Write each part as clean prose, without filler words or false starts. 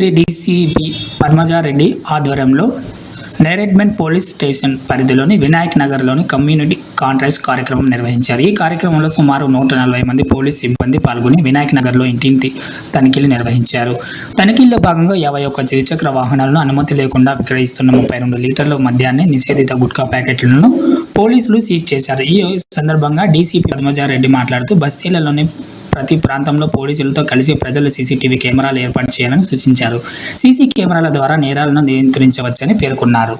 DCP Padmaja Reddy ఆధ్వర్యంలో నేరేడ్మెంట్ police station పరిధిలోని వినాయక్ నగర్లోని కమ్యూనిటీ కాంట్రాక్ట్ కార్యక్రమం నిర్వహించారు. ఈ కార్యక్రమంలో సుమారు 140 మంది పోలీస్ సిబ్బంది పాల్గొని వినాయక్ నగర్లో ఇంటింటి తనిఖీలు నిర్వహించారు. తనిఖీల్లో భాగంగా 51 ద్విచక్ర వాహనాలను అనుమతి లేకుండా విక్రయిస్తున్న 32 లీటర్ల మద్యాన్ని, నిషేధిత గుట్కా ప్యాకెట్లను పోలీసులు సీజ్ చేశారు. ఈ సందర్భంగా డీసీపీ పద్మజారెడ్డి మాట్లాడుతూ బస్తీలలోని ప్రతి ప్రాంతంలో పోలీసులతో కలిసి ప్రజలు సీసీటీవీ కెమెరాలు ఏర్పాటు చేయాలని సూచించారు. సీసీ కెమెరాల ద్వారా నేరాలను నియంత్రించవచ్చని పేర్కొన్నారు.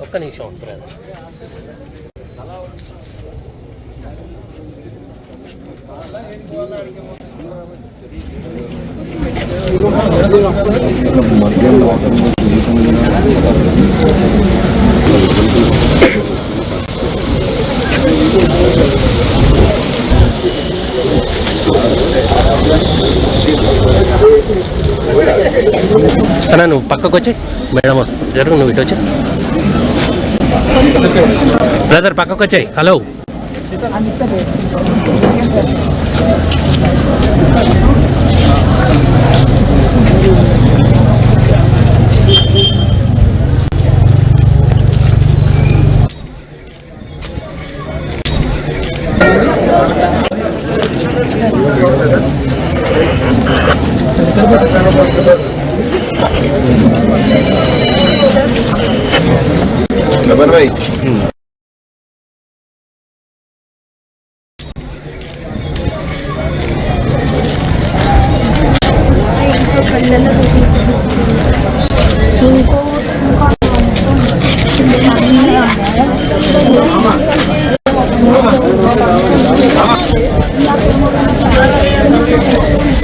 ఒక్క నిమిషం అన్నా నువ్వు పక్కకు వచ్చి మేడం వస్తుంది జరుగు, నువ్వు ఇటు వచ్చి బ్రదర్ పక్కకు వచ్చాయి. హలో भाई Thank you.